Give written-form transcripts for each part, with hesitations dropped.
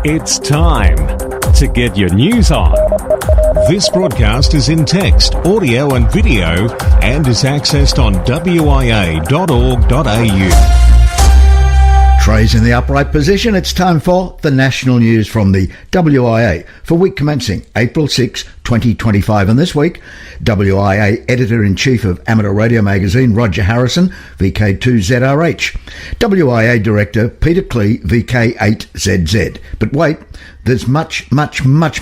It's time to get your news on. This broadcast is in text, audio and video and is accessed on wia.org.au. Trays in the upright position. It's time for the national news from the WIA for week commencing April 6, 2025. And this week, WIA Editor-in-Chief of Amateur Radio Magazine, Roger Harrison, VK2ZRH. WIA Director, Peter Klee, VK8ZZ. But wait, there's much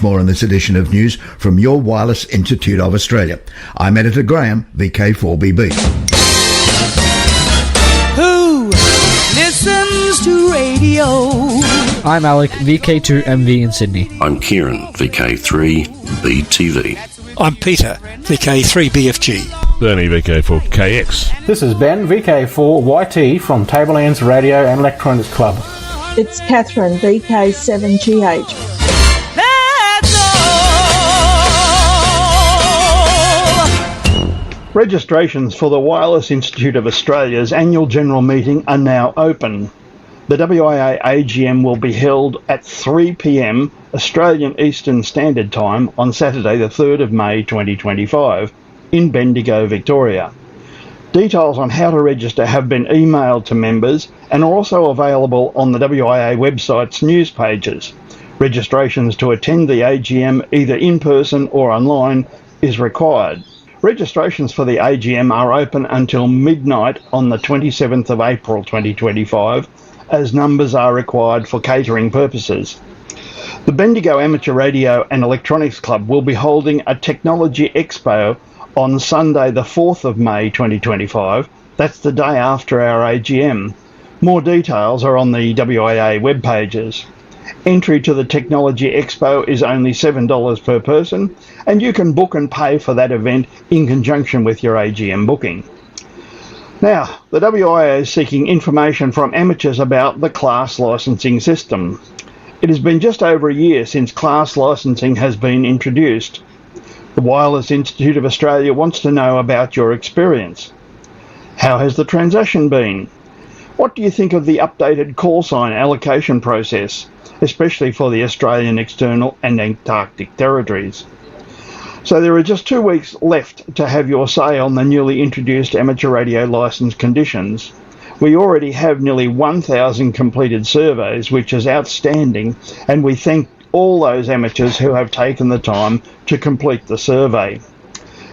more in this edition of news from your Wireless Institute of Australia. I'm Editor Graham, VK4BB. Who listens to radio? I'm Alec, VK2MV in Sydney. I'm Kieran, VK3BTV. I'm Peter, VK3BFG. Bernie, VK4KX. This is Ben, VK4YT from Tablelands Radio and Electronics Club. It's Catherine, VK7GH. Registrations for the Wireless Institute of Australia's annual general meeting are now open. The WIA AGM will be held at 3 p.m. Australian Eastern Standard Time on Saturday the 3rd of May 2025 in Bendigo, Victoria. Details on how to register have been emailed to members and are also available on the WIA website's news pages. Registrations to attend the AGM either in person or online is required. Registrations for the AGM are open until midnight on the 27th of April 2025, as numbers are required for catering purposes. The Bendigo Amateur Radio and Electronics Club will be holding a Technology Expo on Sunday the 4th of May 2025. That's the day after our AGM. More details are on the WIA web pages. Entry to the Technology Expo is only $7 per person, and you can book and pay for that event in conjunction with your AGM booking. Now, the WIA is seeking information from amateurs about the class licensing system. It has been just over a year since class licensing has been introduced. The Wireless Institute of Australia wants to know about your experience. How has the transition been? What do you think of the updated call sign allocation process, especially for the Australian external and Antarctic territories? So there are just 2 weeks left to have your say on the newly introduced amateur radio licence conditions. We already have nearly 1,000 completed surveys, which is outstanding, and we thank all those amateurs who have taken the time to complete the survey.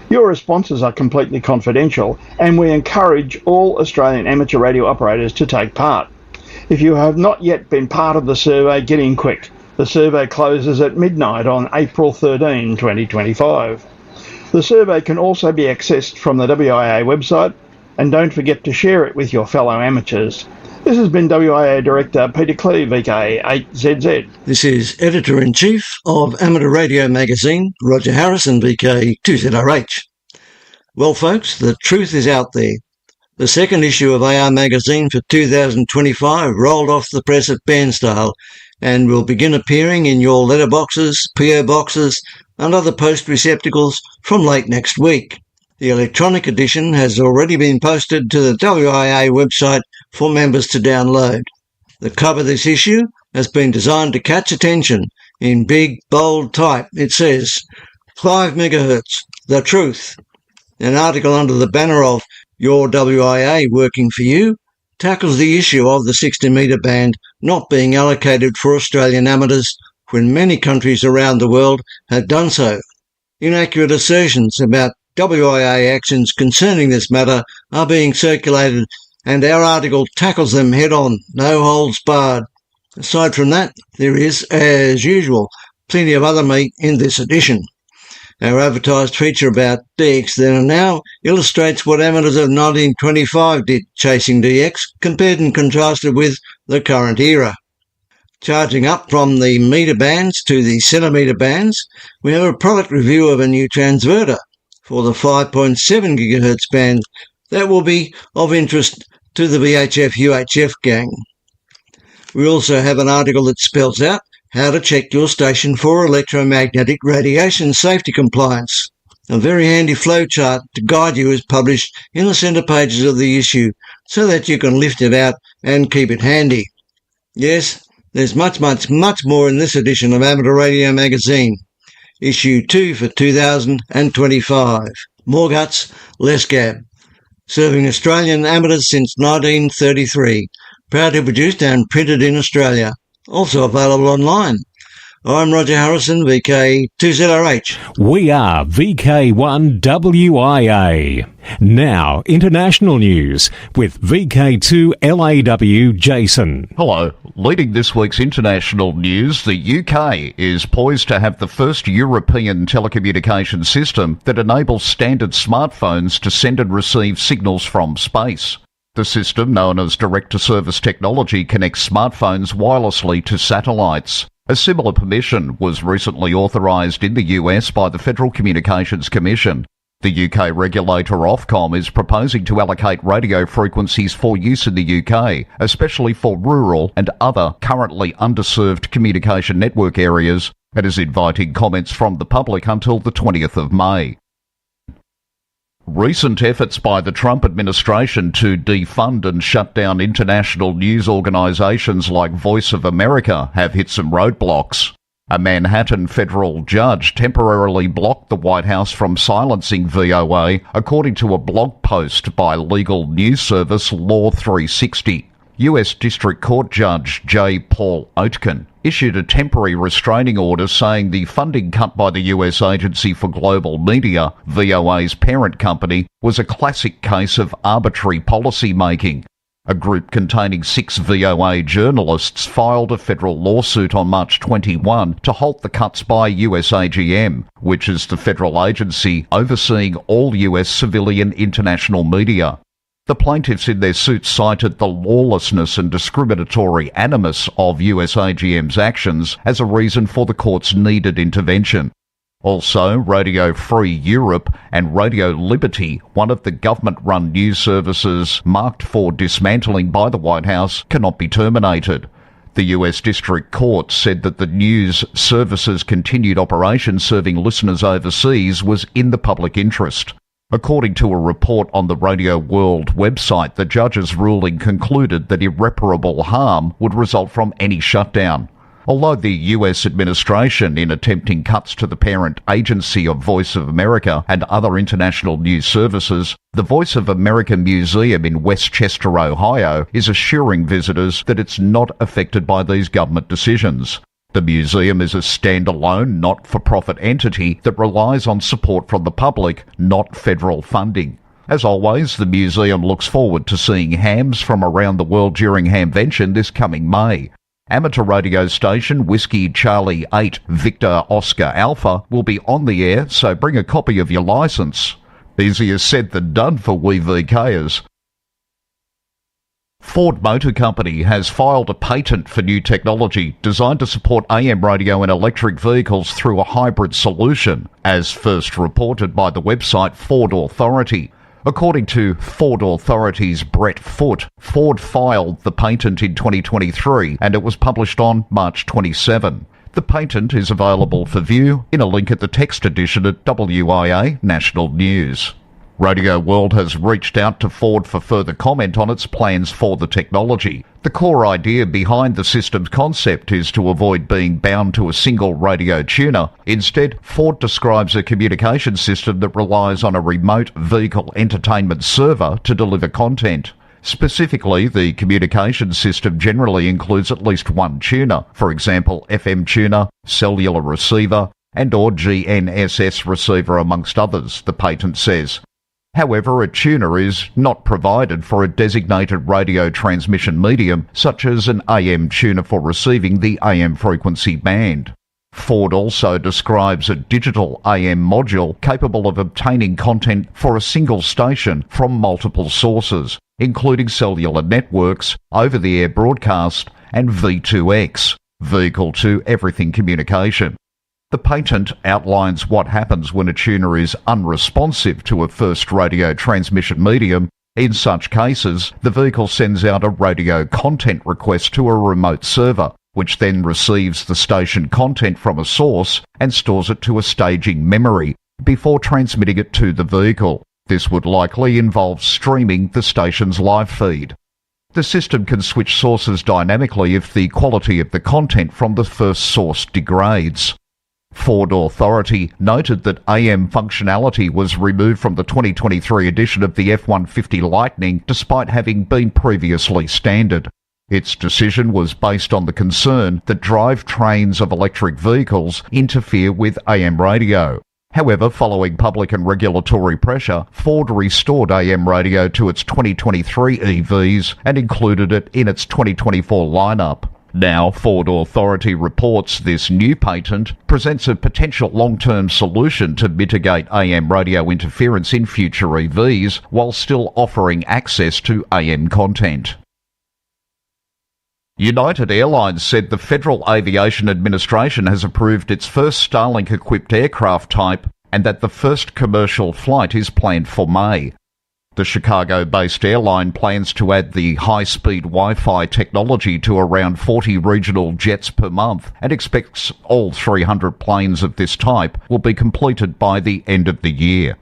Your responses are completely confidential, and we encourage all Australian amateur radio operators to take part. If you have not yet been part of the survey, get in quick. The survey closes at midnight on April 13, 2025. The survey can also be accessed from the WIA website, and don't forget to share it with your fellow amateurs. This has been WIA Director Peter Klee, VK8ZZ. This is Editor-in-Chief of Amateur Radio Magazine, Roger Harrison, VK2ZRH. Well, folks, the truth is out there. The second issue of AR Magazine for 2025 rolled off the press at Bairnsdale and will begin appearing in your letterboxes, PO boxes and other post receptacles from late next week. The electronic edition has already been posted to the WIA website for members to download. The cover of this issue has been designed to catch attention. In big, bold type, it says, 5 MHz, the truth. An article under the banner of Your WIA Working for You tackles the issue of the 60-metre band not being allocated for Australian amateurs when many countries around the world have done so. Inaccurate assertions about WIA actions concerning this matter are being circulated, and our article tackles them head-on, no holds barred. Aside from that, there is, as usual, plenty of other meat in this edition. Our advertised feature about DX Then and Now illustrates what amateurs of 1925 did chasing DX, compared and contrasted with the current era. Charging up from the metre bands to the centimetre bands, we have a product review of a new transverter for the 5.7 GHz band that will be of interest to the VHF-UHF gang. We also have an article that spells out how to check your station for electromagnetic radiation safety compliance. A very handy flowchart to guide you is published in the centre pages of the issue so that you can lift it out and keep it handy. Yes, There's much more in this edition of Amateur Radio Magazine, issue 2 for 2025. More guts, less gab. Serving Australian amateurs since 1933. Proudly produced and printed in Australia. Also available online. I'm Roger Harrison, VK2ZRH. We are VK1WIA. Now, international news with VK2LAW Jason. Hello. Leading this week's international news, the UK is poised to have the first European telecommunication system that enables standard smartphones to send and receive signals from space. The system, known as direct-to-service technology, connects smartphones wirelessly to satellites. A similar permission was recently authorised in the US by the Federal Communications Commission. The UK regulator Ofcom is proposing to allocate radio frequencies for use in the UK, especially for rural and other currently underserved communication network areas, and is inviting comments from the public until the 20th of May. Recent efforts by the Trump administration to defund and shut down international news organisations like Voice of America have hit some roadblocks. A Manhattan federal judge temporarily blocked the White House from silencing VOA, according to a blog post by legal news service Law 360. US District Court Judge J. Paul Oetken issued a temporary restraining order saying the funding cut by the US Agency for Global Media, VOA's parent company, was a classic case of arbitrary policy making. A group containing 6 VOA journalists filed a federal lawsuit on March 21 to halt the cuts by USAGM, which is the federal agency overseeing all US civilian international media. The plaintiffs in their suit cited the lawlessness and discriminatory animus of USAGM's actions as a reason for the court's needed intervention. Also, Radio Free Europe and Radio Liberty, one of the government-run news services marked for dismantling by the White House, cannot be terminated. The US District Court said that the news service's continued operation serving listeners overseas was in the public interest. According to a report on the Radio World website, the judge's ruling concluded that irreparable harm would result from any shutdown. Although the US administration, in attempting cuts to the parent agency of Voice of America and other international news services, the Voice of America Museum in Westchester, Ohio, is assuring visitors that it's not affected by these government decisions. The museum is a standalone, not-for-profit entity that relies on support from the public, not federal funding. As always, the museum looks forward to seeing hams from around the world during Hamvention this coming May. Amateur radio station Whiskey Charlie 8 Victor Oscar Alpha will be on the air, so bring a copy of your licence. Easier said than done for we VKers. Ford Motor Company has filed a patent for new technology designed to support AM radio in electric vehicles through a hybrid solution, as first reported by the website Ford Authority. According to Ford Authority's Brett Foote, Ford filed the patent in 2023 and it was published on March 27. The patent is available for view in a link at the text edition at WIA National News. Radio World has reached out to Ford for further comment on its plans for the technology. The core idea behind the system's concept is to avoid being bound to a single radio tuner. Instead, Ford describes a communication system that relies on a remote vehicle entertainment server to deliver content. Specifically, the communication system generally includes at least one tuner, for example, FM tuner, cellular receiver, and/or GNSS receiver, amongst others, the patent says. However, a tuner is not provided for a designated radio transmission medium, such as an AM tuner for receiving the AM frequency band. Ford also describes a digital AM module capable of obtaining content for a single station from multiple sources, including cellular networks, over-the-air broadcast, and V2X, vehicle-to-everything communication. The patent outlines what happens when a tuner is unresponsive to a first radio transmission medium. In such cases, the vehicle sends out a radio content request to a remote server, which then receives the station content from a source and stores it to a staging memory before transmitting it to the vehicle. This would likely involve streaming the station's live feed. The system can switch sources dynamically if the quality of the content from the first source degrades. Ford Authority noted that AM functionality was removed from the 2023 edition of the F-150 Lightning despite having been previously standard. Its decision was based on the concern that drivetrains of electric vehicles interfere with AM radio. However, following public and regulatory pressure, Ford restored AM radio to its 2023 EVs and included it in its 2024 lineup. Now, Ford Authority reports this new patent presents a potential long-term solution to mitigate AM radio interference in future EVs while still offering access to AM content. United Airlines said the Federal Aviation Administration has approved its first Starlink-equipped aircraft type and that the first commercial flight is planned for May. The Chicago-based airline plans to add the high-speed Wi-Fi technology to around 40 regional jets per month and expects all 300 planes of this type will be completed by the end of the year.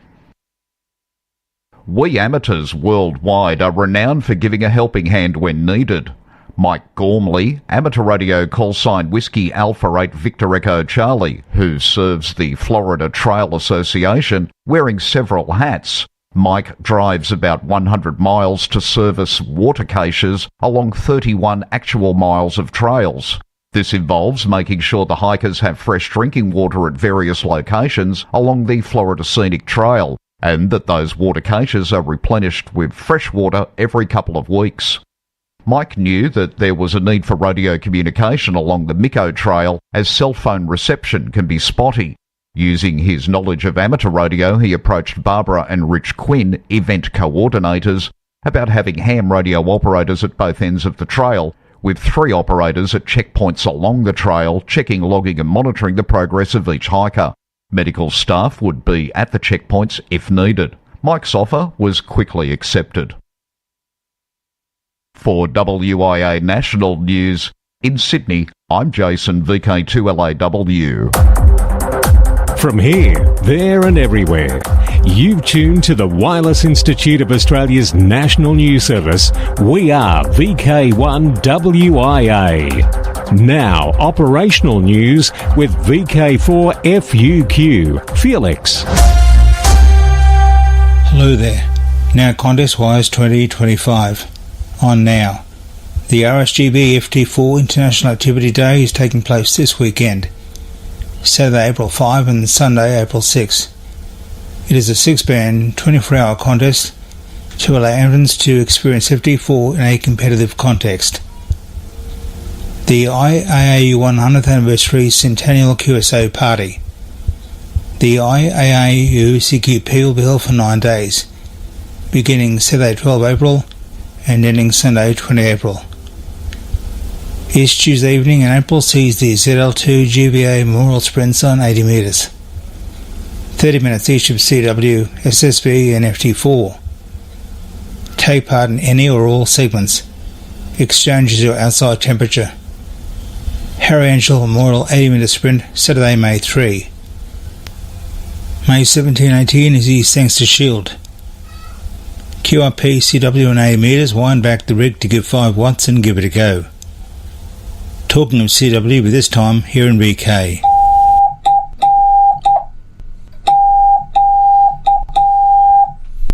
We amateurs worldwide are renowned for giving a helping hand when needed. Mike Gormley, amateur radio callsign Whiskey Alpha 8 Victor Echo Charlie, who serves the Florida Trail Association, wearing several hats. Mike drives about 100 miles to service water caches along 31 actual miles of trails. This involves making sure the hikers have fresh drinking water at various locations along the Florida Scenic Trail, and that those water caches are replenished with fresh water every couple of weeks. Mike knew that there was a need for radio communication along the Miko Trail as cell phone reception can be spotty. Using his knowledge of amateur radio, he approached Barbara and Rich Quinn, event coordinators, about having ham radio operators at both ends of the trail, with 3 operators at checkpoints along the trail, checking, logging and monitoring the progress of each hiker. Medical staff would be at the checkpoints if needed. Mike's offer was quickly accepted. For WIA National News, in Sydney, I'm Jason, VK2LAW. From here, there and everywhere, you've tuned to the Wireless Institute of Australia's National News Service. We are VK1WIA. Now, operational news with VK4FUQ. Felix. Hello there. Now Contest Wires 2025. On now. The RSGB FT4 International Activity Day is taking place this weekend, Saturday, April 5 and Sunday, April 6. It is a 6-band, 24-hour contest to allow entrants to experience FT4 in a competitive context. The IAAU 100th Anniversary Centennial QSO Party. The IAAU CQP will be held for 9 days, beginning Saturday 12 April and ending Sunday 20 April. Each Tuesday evening in April sees the ZL2 GBA Memorial Sprints on 80 metres. 30 minutes each of CW, SSB and FT4. Take part in any or all segments. Exchanges your outside temperature. Harry Angel Memorial 80 metre sprint, Saturday, May 3. May 17-18 is East Sangster Shield. QRP CW and 80 metres, wind back the rig to give 5 watts and give it a go. Talking of CW, but this time here in VK.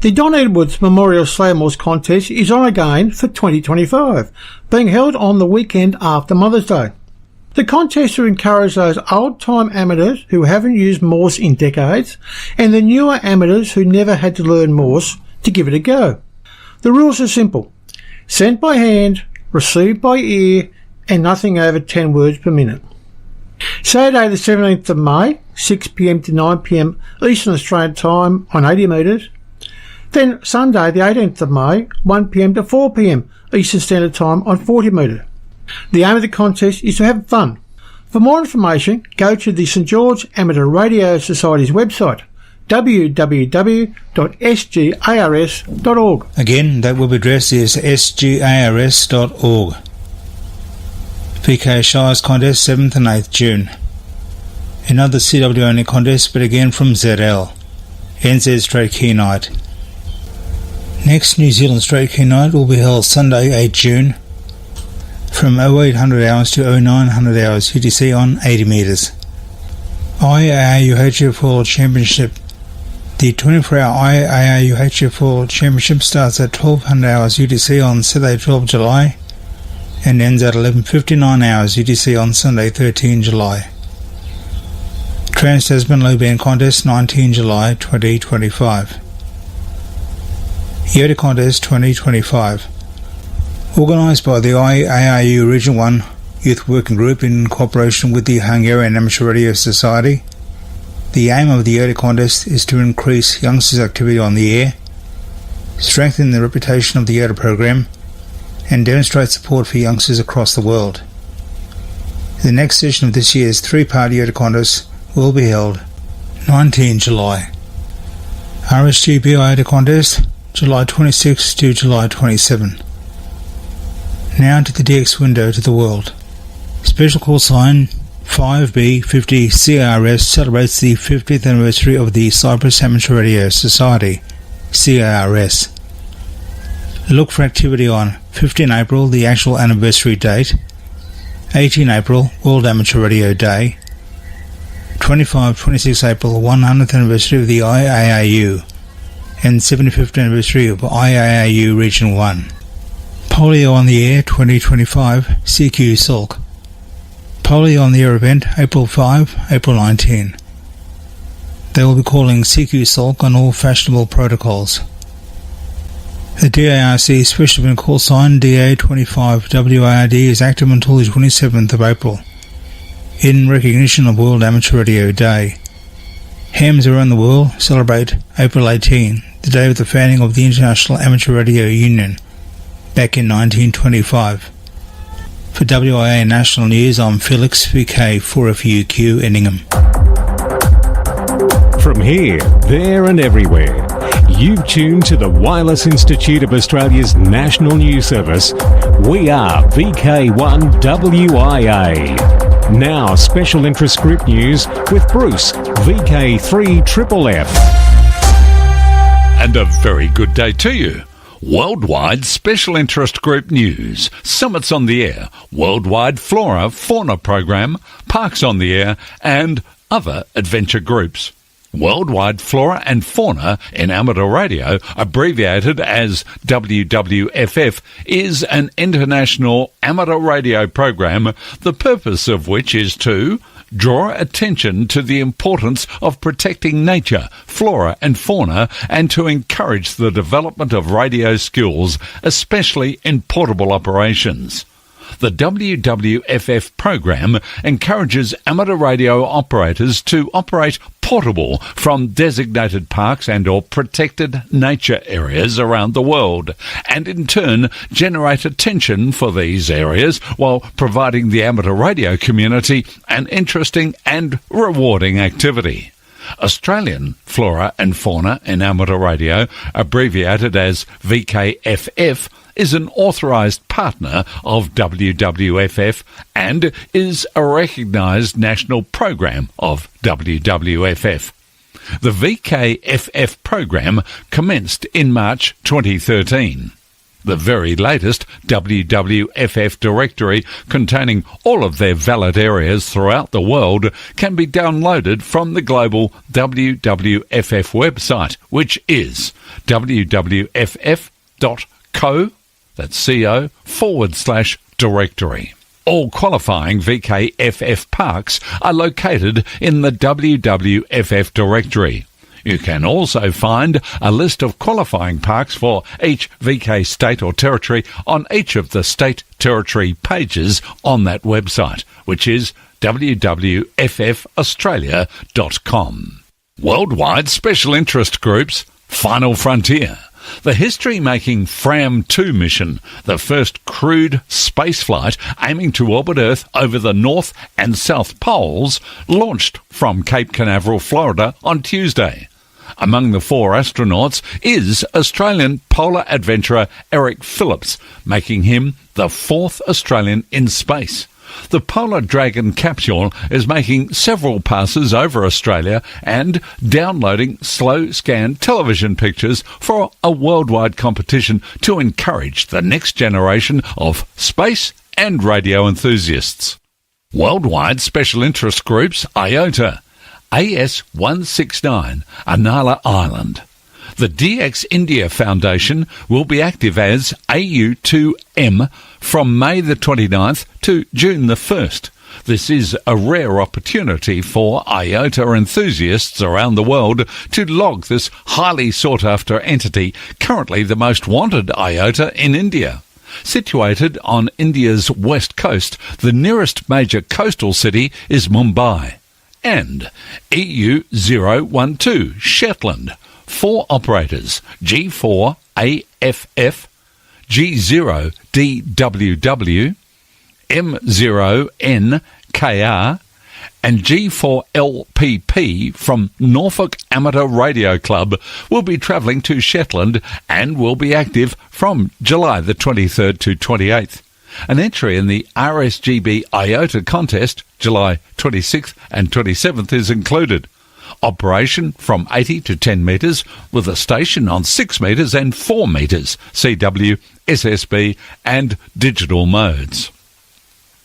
The Don Edwards Memorial Sleigh Horse Contest is on again for 2025, being held on the weekend after Mother's Day. The contest will encourage those old-time amateurs who haven't used Morse in decades and the newer amateurs who never had to learn Morse to give it a go. The rules are simple. Sent by hand, received by ear, and nothing over 10 words per minute. Saturday the 17th of May, 6pm to 9pm Eastern Australian Time on 80 metres. Then Sunday the 18th of May, 1pm to 4pm Eastern Standard Time on 40 metres. The aim of the contest is to have fun. For more information, go to the St George Amateur Radio Society's website, www.sgars.org. Again, that web address is sgars.org. VK Shires Contest 7th and 8th June. Another CW only contest, but again from ZL. NZ Straight Key Night. Next New Zealand Straight Key Night will be held Sunday 8 June from 0800 hours to 0900 hours UTC on 80 metres. IAAU HF World Championship. The 24-hour IAAU HF World Championship starts at 1200 hours UTC on Saturday 12 July and ends at 11:59 hours UTC on Sunday 13 July. Trans-Tasman Low Band Contest 19 July 2025. Yoda Contest 2025. Organised by the IAAU Region 1 Youth Working Group in cooperation with the Hungarian Amateur Radio Society, the aim of the Yoda Contest is to increase youngsters' activity on the air, strengthen the reputation of the Yoda program, and demonstrate support for youngsters across the world. The next session of this year's three-part Yoda Contest will be held 19 July. RSGB Yoda Contest July 26 to July 27. Now to the DX window to the world. Special call sign 5B50 CRS celebrates the 50th anniversary of the Cyprus Amateur Radio Society, CARS. Look for activity on 15 April, the actual anniversary date, 18 April, World Amateur Radio Day, 25-26 April, 100th anniversary of the IAAU, and 75th anniversary of IAAU Region 1. Polio on the Air 2025 CQ Sulk. Polio on the Air event April 5, April 19. They will be calling CQ Sulk on all fashionable protocols. The DARC Special Event Call Sign DA25 WARD is active until the 27th of April, in recognition of World Amateur Radio Day. Hams around the world celebrate April 18, the day of the founding of the International Amateur Radio Union, back in 1925. For WIA National News, I'm Felix, VK4FUQ, Enningham. From here, there and everywhere, you've tuned to the Wireless Institute of Australia's National News Service. We are VK1WIA. Now, special interest group news with Bruce, VK3FFF. And a very good day to you. Worldwide Special Interest Group News, Summits on the Air, Worldwide Flora Fauna Program, Parks on the Air, and other adventure groups. Worldwide Flora and Fauna in Amateur Radio, abbreviated as WWFF, is an international amateur radio program, the purpose of which is to draw attention to the importance of protecting nature, flora and fauna, and to encourage the development of radio skills, especially in portable operations. The WWFF program encourages amateur radio operators to operate portable from designated parks and or protected nature areas around the world, and in turn generate attention for these areas while providing the amateur radio community an interesting and rewarding activity. Australian Flora and Fauna in Amateur Radio, abbreviated as VKFF, is an authorised partner of WWFF and is a recognised national program of WWFF. The VKFF program commenced in March 2013. The very latest WWFF directory, containing all of their valid areas throughout the world, can be downloaded from the global WWFF website, which is www.co.co/directory. All qualifying VKFF parks are located in the WWFF directory. You can also find a list of qualifying parks for each VK state or territory on each of the state territory pages on that website, which is www.ffaustralia.com. Worldwide Special Interest Groups, Final Frontier. The history-making FRAM-2 mission, the first crewed spaceflight aiming to orbit Earth over the North and South Poles, launched from Cape Canaveral, Florida on Tuesday. Among the 4 astronauts is Australian polar adventurer Eric Phillips, making him the 4th Australian in space. The Polar Dragon capsule is making several passes over Australia and downloading slow-scan television pictures for a worldwide competition to encourage the next generation of space and radio enthusiasts. Worldwide special interest groups IOTA, AS169, Anala Island. The DX India Foundation will be active as AU2M from May the 29th to June the 1st. This is a rare opportunity for IOTA enthusiasts around the world to log this highly sought-after entity, currently the most wanted IOTA in India. Situated on India's west coast, the nearest major coastal city is Mumbai. And EU012, Shetland. 4 operators, G4AFF, G0DWW, M0NKR, and G4LPP from Norfolk Amateur Radio Club will be travelling to Shetland and will be active from July the 23rd to 28th. An entry in the RSGB IOTA contest, July 26th and 27th, is included. Operation from 80 to 10 metres with a station on 6 metres and 4 metres, CW, SSB and digital modes.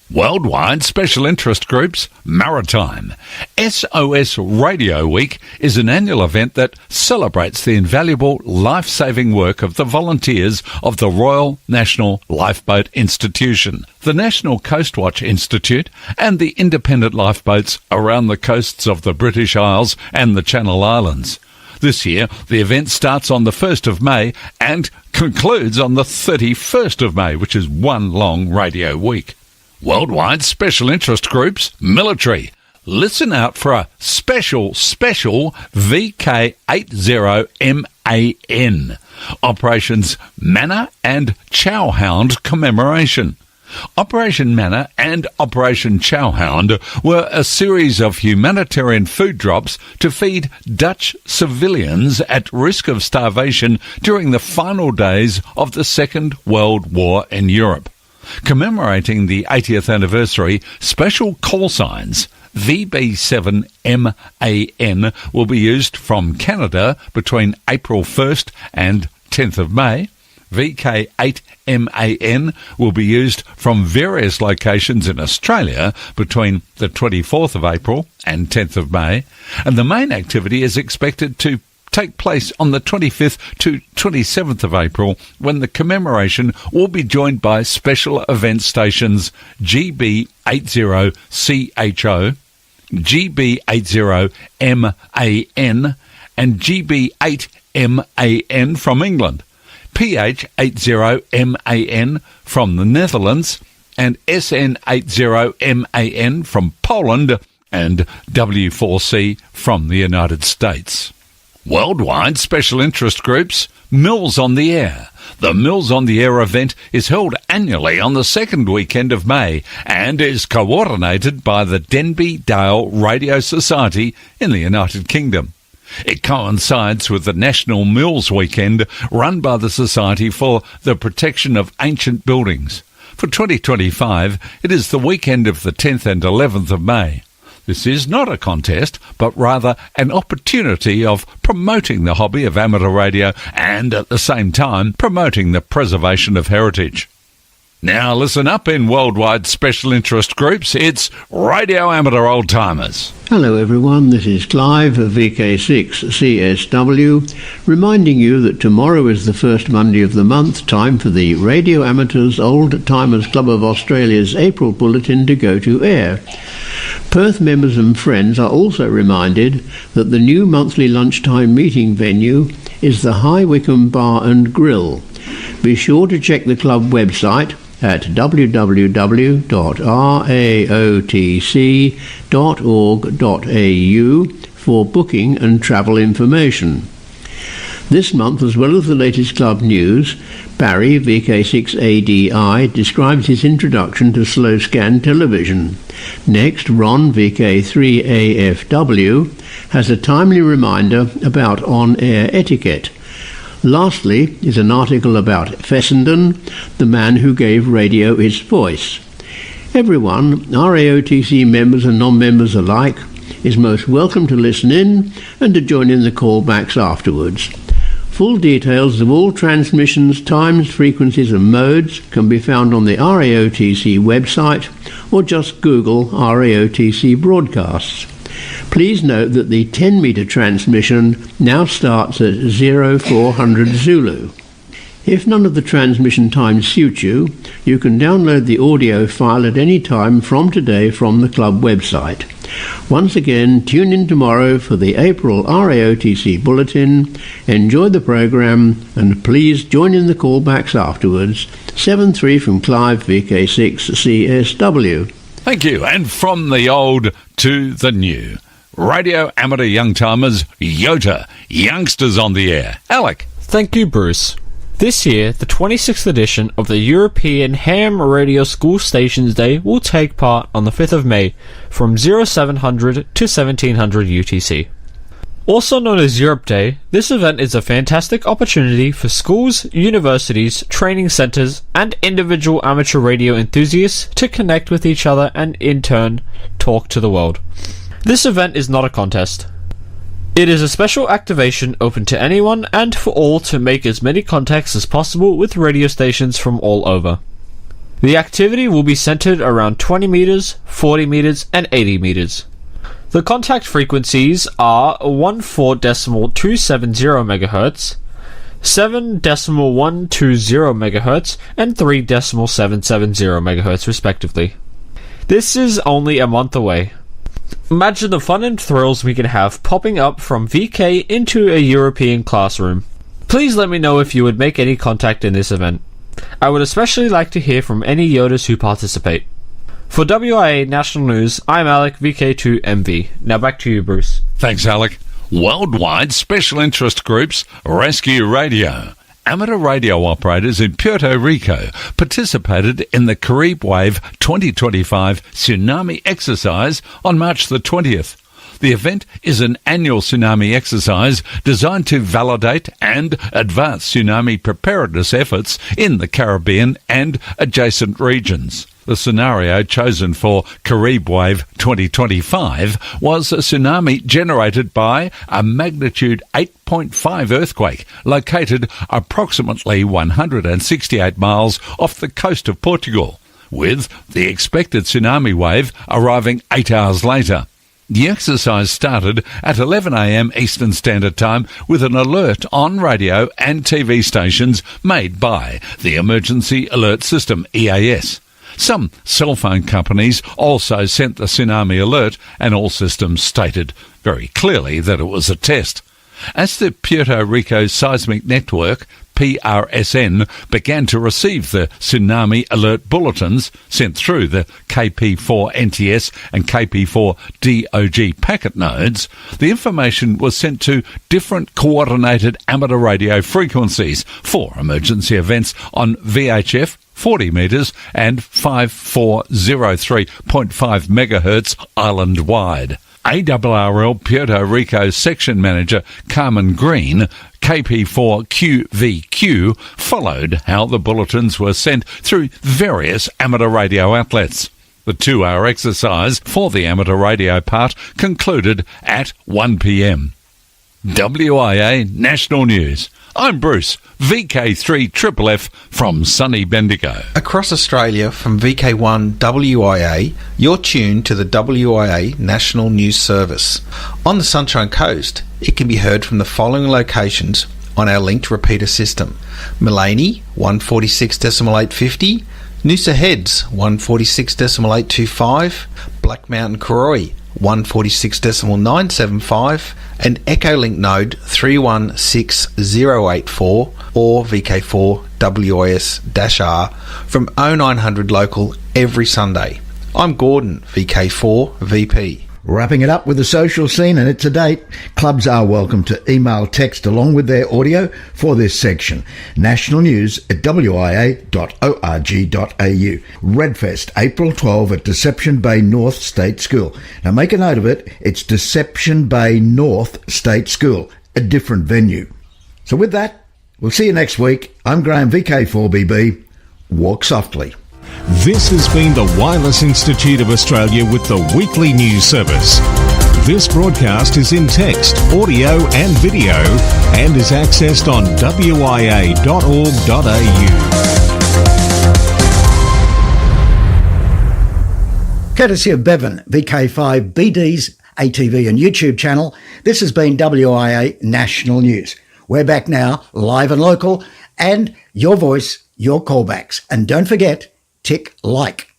Worldwide Special Interest Groups Maritime. SOS Radio Week is an annual event that celebrates the invaluable life-saving work of the volunteers of the Royal National Lifeboat Institution, the National Coastwatch Institute, and the independent lifeboats around the coasts of the British Isles and the Channel Islands. This year, the event starts on the 1st of May and concludes on the 31st of May, which is one long radio week. Worldwide Special Interest Groups Military. Listen out for a special VK80MAN. Operations Manna and Chowhound commemoration. Operation Manna and Operation Chowhound were a series of humanitarian food drops to feed Dutch civilians at risk of starvation during the final days of the Second World War in Europe. Commemorating the 80th anniversary, special call signs VB7MAN will be used from Canada between April 1st and 10th of May. VK8MAN will be used from various locations in Australia between the 24th of April and 10th of May, and the main activity is expected to take place on the 25th to 27th of April, when the commemoration will be joined by special event stations GB80CHO, GB80MAN and GB8MAN from England, PH80MAN from the Netherlands, and SN80MAN from Poland, and W4C from the United States. Worldwide Special Interest Groups Mills on the Air. The Mills on the Air event is held annually on the second weekend of May and is coordinated by the Denby Dale Radio Society in the United Kingdom. It coincides with the National Mills Weekend run by the Society for the Protection of Ancient Buildings. For 2025, it is the weekend of the 10th and 11th of May. This is not a contest, but rather an opportunity of promoting the hobby of amateur radio and, at the same time, promoting the preservation of heritage. Now listen up in Worldwide Special Interest Groups, it's Radio Amateur Old Timers. Hello everyone, this is Clive of VK6CSW, reminding you that tomorrow is the first Monday of the month, time for the Radio Amateurs Old Timers Club of Australia's April Bulletin to go to air. Perth members and friends are also reminded that the new monthly lunchtime meeting venue is the High Wycombe Bar and Grill. Be sure to check the club website at www.raotc.org.au for booking and travel information. This month, as well as the latest club news, Barry, VK6ADI, describes his introduction to slow scan television. Next, Ron, VK3AFW, has a timely reminder about on-air etiquette. Lastly is an article about Fessenden, the man who gave radio its voice. Everyone, RAOTC members and non-members alike, is most welcome to listen in and to join in the callbacks afterwards. Full details of all transmissions, times, frequencies and modes can be found on the RAOTC website or just Google RAOTC broadcasts. Please note that the 10-metre transmission now starts at 0400 Zulu. If none of the transmission times suit you, you can download the audio file at any time from today from the club website. Once again, tune in tomorrow for the April RAOTC Bulletin. Enjoy the programme and please join in the callbacks afterwards. 7-3 from Clive, VK6 CSW. Thank you. And from the old to the new. Radio Amateur Youngtimers, YOTA, Youngsters on the Air. Alec. Thank you, Bruce. This year, the 26th edition of the European Ham Radio School Stations Day will take part on the 5th of May from 0700 to 1700 UTC. Also known as Europe Day, this event is a fantastic opportunity for schools, universities, training centres and individual amateur radio enthusiasts to connect with each other and in turn talk to the world. This event is not a contest. It is a special activation open to anyone and for all to make as many contacts as possible with radio stations from all over. The activity will be centered around 20 meters, 40 meters and 80 meters. The contact frequencies are 14.270 MHz, 7.120 MHz and 3.770 MHz respectively. This is only a month away. Imagine the fun and thrills we can have popping up from VK into a European classroom. Please let me know if you would make any contact in this event. I would especially like to hear from any Yodas who participate. For WIA National News, I'm Alec, VK2MV. Now back to you, Bruce. Thanks, Alec. Worldwide special interest groups Rescue Radio. Amateur radio operators in Puerto Rico participated in the Caribe Wave 2025 tsunami exercise on March the 20th. The event is an annual tsunami exercise designed to validate and advance tsunami preparedness efforts in the Caribbean and adjacent regions. The scenario chosen for Caribe Wave 2025 was a tsunami generated by a magnitude 8.5 earthquake located approximately 168 miles off the coast of Portugal, with the expected tsunami wave arriving 8 hours later. The exercise started at 11 a.m. Eastern Standard Time with an alert on radio and TV stations made by the Emergency Alert System, EAS. Some cell phone companies also sent the tsunami alert, and all systems stated very clearly that it was a test. As the Puerto Rico Seismic Network, PRSN, began to receive the tsunami alert bulletins sent through the KP4 NTS and KP4 DOG packet nodes, the information was sent to different coordinated amateur radio frequencies for emergency events on VHF 40 metres and 5403.5 megahertz island-wide. ARRL Puerto Rico Section Manager Carmen Green, KP4QVQ, followed how the bulletins were sent through various amateur radio outlets. The 2-hour exercise for the amateur radio part concluded at 1 p.m. WIA National News. I'm Bruce, VK3FFF from sunny Bendigo. Across Australia from VK1 WIA, you're tuned to the WIA National News Service. On the Sunshine Coast, it can be heard from the following locations on our linked repeater system: Mullaney 146.850, Noosa Heads 146.825, Black Mountain Karoi 146.975 and Echolink node 316084 or VK4 WIS-R from 0900 local every Sunday. I'm Gordon, VK4 VP. Wrapping it up with the social scene, and it's a date. Clubs are welcome to email text along with their audio for this section. National News at wia.org.au. Redfest, April 12 at Deception Bay North State School. Now make a note of it. It's Deception Bay North State School, a different venue. So with that, we'll see you next week. I'm Graham, VK4BB. Walk softly. This has been the Wireless Institute of Australia with the weekly news service. This broadcast is in text, audio and video and is accessed on wia.org.au. Courtesy of Bevan, VK5 BD's ATV and YouTube channel, this has been WIA National News. We're back now, live and local, and your voice, your callbacks. And don't forget, tick like.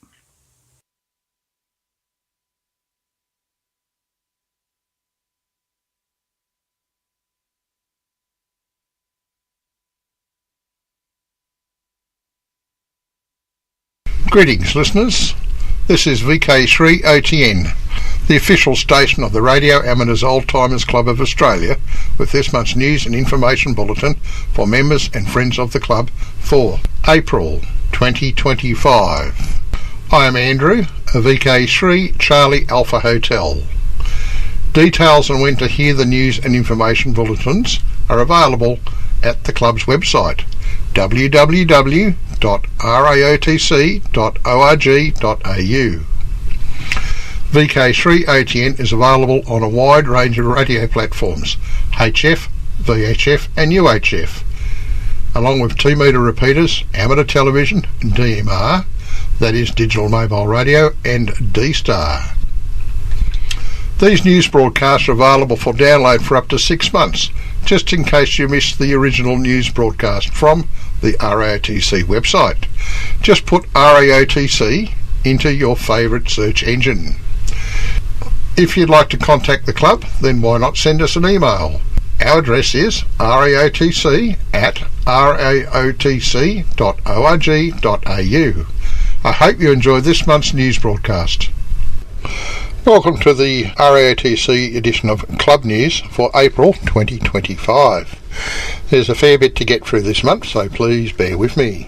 Greetings, listeners. This is VK3OTN, the official station of the Radio Amateurs Old Timers Club of Australia, with this month's news and information bulletin for members and friends of the club for April 2025. I am Andrew, a VK3 Charlie Alpha Hotel. Details on when to hear the news and information bulletins are available at the club's website, www.raotc.org.au. VK3OTN is available on a wide range of radio platforms, HF, VHF and UHF, along with 2 metre repeaters, amateur television, DMR, that is digital mobile radio, and D-Star. These news broadcasts are available for download for up to 6 months, just in case you missed the original news broadcast from the RAOTC website. Just put RAOTC into your favourite search engine. If you'd like to contact the club, then why not send us an email? Our address is raotc@raotc.org.au. I hope you enjoyed this month's news broadcast. Welcome to the RAOTC edition of Club News for April 2025. There's a fair bit to get through this month, so please bear with me.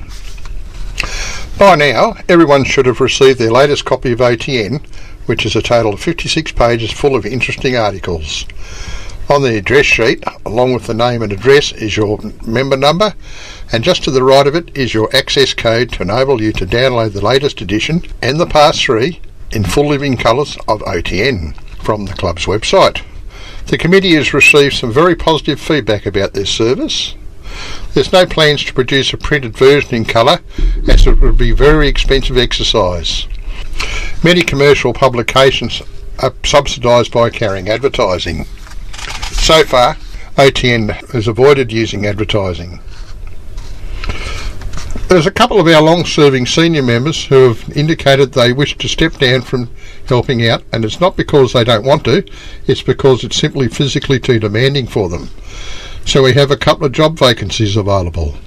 By now, everyone should have received their latest copy of OTN, which is a total of 56 pages full of interesting articles. On the address sheet, along with the name and address, is your member number, and just to the right of it is your access code to enable you to download the latest edition and the past 3 in full living colours of OTN from the club's website. The committee has received some very positive feedback about this service. There's no plans to produce a printed version in colour, as it would be a very expensive exercise. Many commercial publications are subsidised by carrying advertising. So far, OTN has avoided using advertising. There's a couple of our long-serving senior members who have indicated they wish to step down from helping out, and it's not because they don't want to, it's because it's simply physically too demanding for them. So we have a couple of job vacancies available.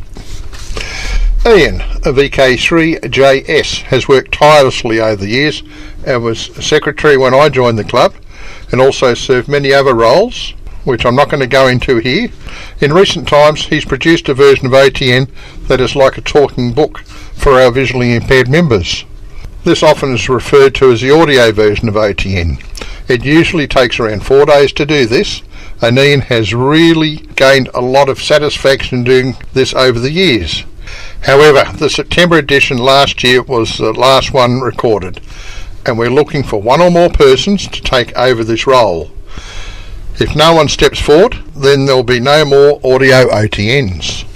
Ian, a VK3JS, has worked tirelessly over the years and was secretary when I joined the club, and also served many other roles, which I'm not going to go into here. In recent times, he's produced a version of OTN that is like a talking book for our visually impaired members. This often is referred to as the audio version of OTN. It usually takes around 4 days to do this, and Ian has really gained a lot of satisfaction doing this over the years. However, the September edition last year was the last one recorded, and we're looking for 1 or more persons to take over this role. If no one steps forward, then there'll be no more audio OTNs.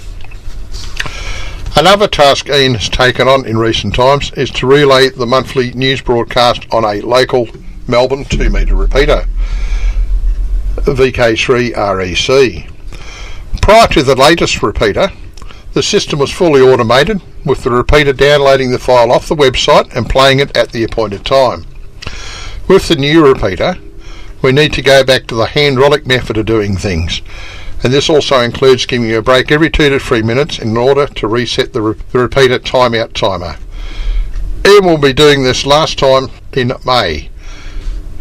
Another task Ian has taken on in recent times is to relay the monthly news broadcast on a local Melbourne 2 metre repeater, VK3 REC. Prior to the latest repeater, the system was fully automated, with the repeater downloading the file off the website and playing it at the appointed time. With the new repeater, we need to go back to the hydraulic method of doing things, and this also includes giving you a break every 2 to 3 minutes in order to reset the repeater timeout timer. Ian will be doing this last time in May.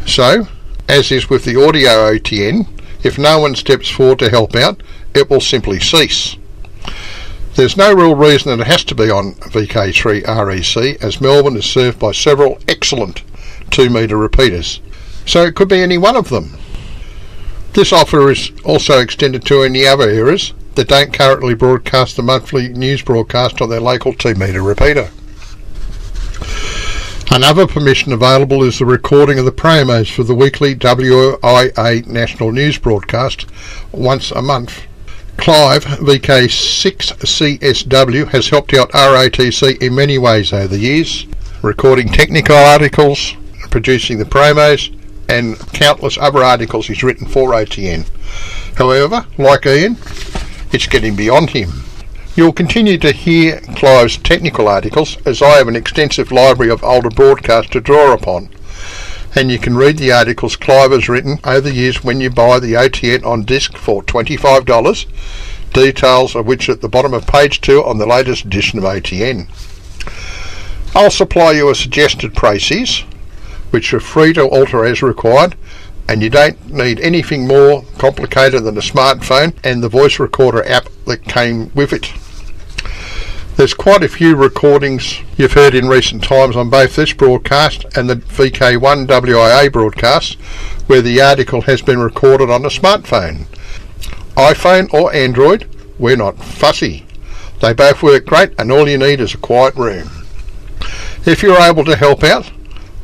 So, as is with the audio OTN, if no one steps forward to help out, it will simply cease. There's no real reason that it has to be on VK3 REC, as Melbourne is served by several excellent 2 metre repeaters, so it could be any one of them. This offer is also extended to any other areas that don't currently broadcast the monthly news broadcast on their local 2 metre repeater. Another permission available is the recording of the promos for the weekly WIA national news broadcast once a month. Clive, VK6CSW, has helped out RATC in many ways over the years, recording technical articles, producing the promos, and countless other articles he's written for OTN. However, like Ian, it's getting beyond him. You'll continue to hear Clive's technical articles, as I have an extensive library of older broadcasts to draw upon, and you can read the articles Clive has written over the years when you buy the OTN on disc for $25, details of which are at the bottom of page 2 on the latest edition of OTN. I'll supply you a suggested prices, which are free to alter as required, and you don't need anything more complicated than a smartphone and the voice recorder app that came with it. There's quite a few recordings you've heard in recent times on both this broadcast and the VK1 WIA broadcast where the article has been recorded on a smartphone. iPhone or Android, we're not fussy. They both work great and all you need is a quiet room. If you're able to help out,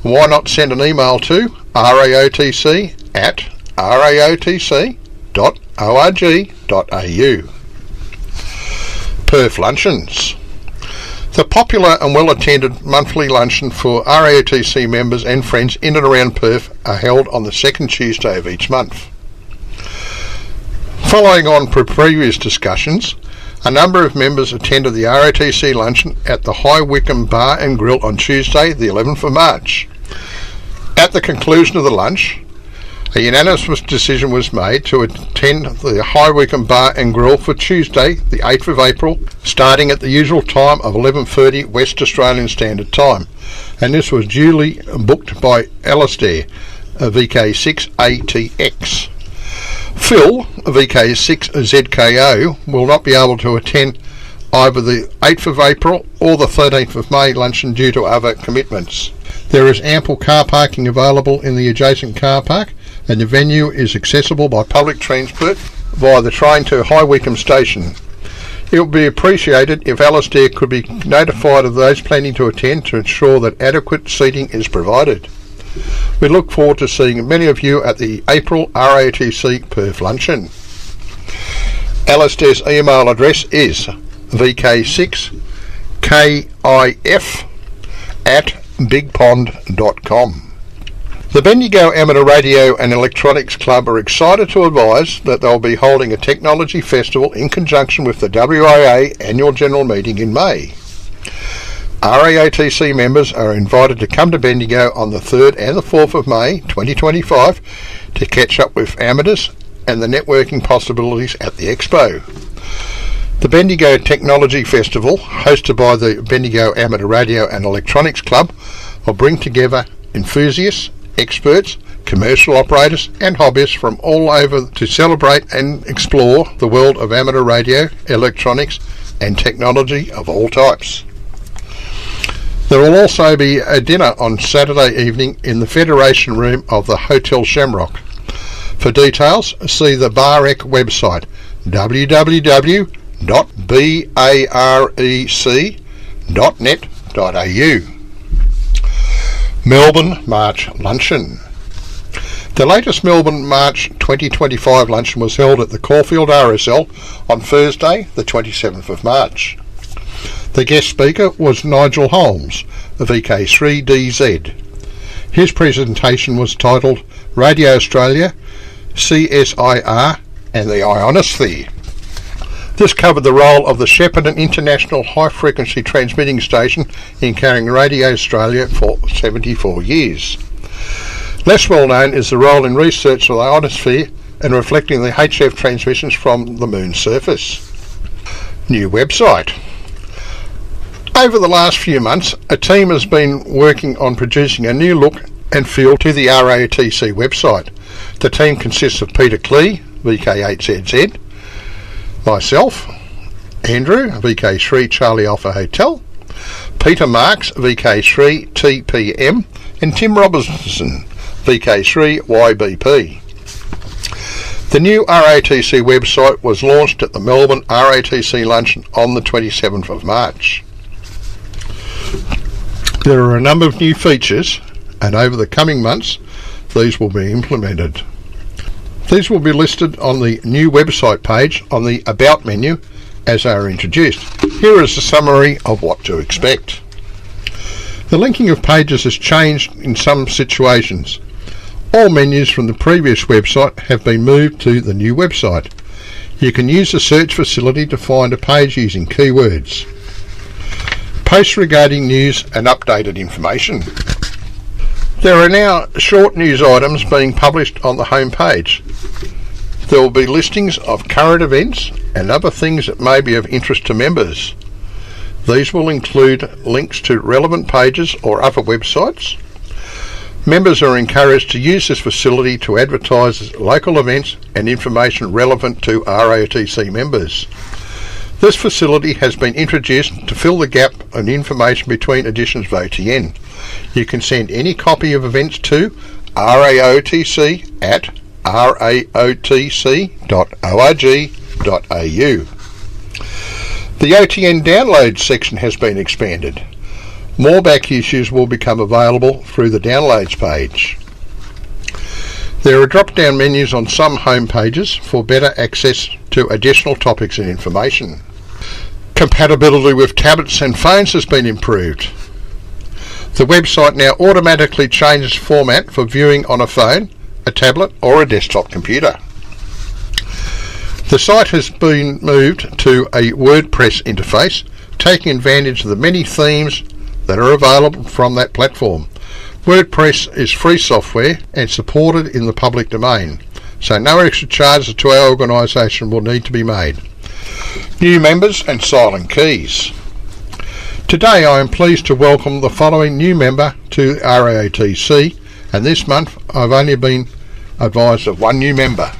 why not send an email to raotc@raotc.org.au. Perth Luncheons. The popular and well-attended monthly luncheon for RAOTC members and friends in and around Perth are held on the second Tuesday of each month. Following on from previous discussions, a number of members attended the RAOTC luncheon at the High Wycombe Bar and Grill on Tuesday, the 11th of March. At the conclusion of the lunch, a unanimous decision was made to attend the High Wycombe Bar and Grill for Tuesday, the 8th of April, starting at the usual time of 11:30 West Australian Standard Time, and this was duly booked by Alistair, VK6ATX. Phil, VK6ZKO, will not be able to attend either the 8th of April or the 13th of May luncheon due to other commitments. There is ample car parking available in the adjacent car park, and the venue is accessible by public transport via the train to High Wycombe Station. It would be appreciated if Alistair could be notified of those planning to attend to ensure that adequate seating is provided. We look forward to seeing many of you at the April RATC Perth Luncheon. Alistair's email address is vk6kif@bigpond.com. The Bendigo Amateur Radio and Electronics Club are excited to advise that they'll be holding a technology festival in conjunction with the WIA annual general meeting in May. RAOTC members are invited to come to Bendigo on the 3rd and the 4th of May 2025 to catch up with amateurs and the networking possibilities at the Expo. The Bendigo Technology Festival, hosted by the Bendigo Amateur Radio and Electronics Club, will bring together enthusiasts, experts, commercial operators and hobbyists from all over to celebrate and explore the world of amateur radio, electronics and technology of all types. There will also be a dinner on Saturday evening in the Federation Room of the Hotel Shamrock. For details, see the BAREC website www.barec.net.au. Melbourne March Luncheon. The latest Melbourne March 2025 luncheon was held at the Caulfield RSL on Thursday, the 27th of March. The guest speaker was Nigel Holmes, the VK3DZ. His presentation was titled Radio Australia, CSIR and the Ionosphere. This covered the role of the Shepparton International High Frequency Transmitting Station in carrying Radio Australia for 74 years. Less well known is the role in research of the ionosphere and reflecting the HF transmissions from the Moon's surface. New website. Over the last few months, a team has been working on producing a new look and feel to the RATC website. The team consists of Peter Klee, VK8ZZ, myself, Andrew, VK3 Charlie Alpha Hotel, Peter Marks, VK3 TPM, and Tim Robinson, VK3 YBP. The new RATC website was launched at the Melbourne RATC Luncheon on the 27th of March. There are a number of new features, and over the coming months these will be implemented. These will be listed on the new website page on the About menu as they are introduced. Here is a summary of what to expect. The linking of pages has changed in some situations. All menus from the previous website have been moved to the new website. You can use the search facility to find a page using keywords. Posts regarding news and updated information. There are now short news items being published on the home page. There will be listings of current events and other things that may be of interest to members. These will include links to relevant pages or other websites. Members are encouraged to use this facility to advertise local events and information relevant to ROTC members. This facility has been introduced to fill the gap in information between editions of OTN. You can send any copy of events to raotc@raotc.org.au. The OTN download section has been expanded. More back issues will become available through the downloads page. There are drop-down menus on some home pages for better access to additional topics and information. Compatibility with tablets and phones has been improved. The website now automatically changes format for viewing on a phone, a tablet or a desktop computer. The site has been moved to a WordPress interface, taking advantage of the many themes that are available from that platform. WordPress is free software and supported in the public domain, so no extra charges to our organisation will need to be made. New members and silent keys. Today I am pleased to welcome the following new member to RAOTC, and this month I've only been advised of one new member.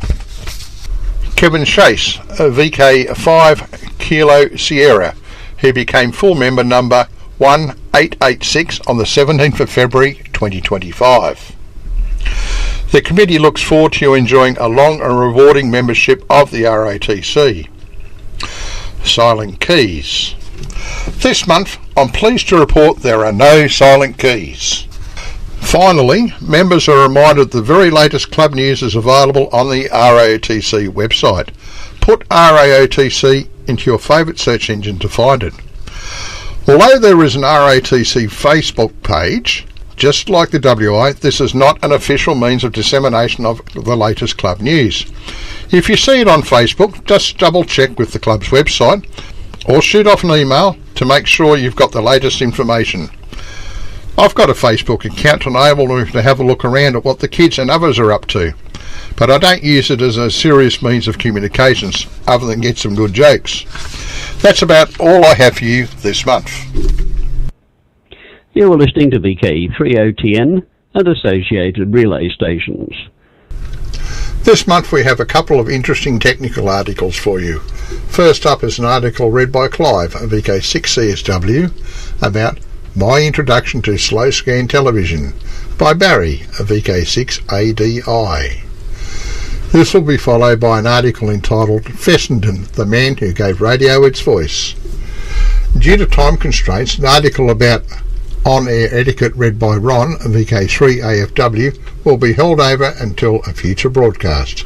Kevin Chase, VK5 Kilo Sierra, who became full member number 1886 on the 17th of February 2025. The committee looks forward to you enjoying a long and rewarding membership of the RATC. Silent keys. This month I'm pleased to report there are no silent keys. Finally, members are reminded the very latest club news is available on the RAOTC website. Put RAOTC into your favourite search engine to find it. Although there is an RATC Facebook page, just like the WI, this is not an official means of dissemination of the latest club news. If you see it on Facebook, just double check with the club's website or shoot off an email to make sure you've got the latest information. I've got a Facebook account to enable me to have a look around at what the kids and others are up to, but I don't use it as a serious means of communications other than get some good jokes. That's about all I have for you this month. You are listening to VK3OTN and associated relay stations. This month we have a couple of interesting technical articles for you. First up is an article read by Clive, VK6CSW, about My Introduction to Slow Scan Television by Barry, VK6ADI. This will be followed by an article entitled Fessenden, the Man Who Gave Radio Its Voice. Due to time constraints, an article about on-air etiquette read by Ron, VK3AFW, will be held over until a future broadcast.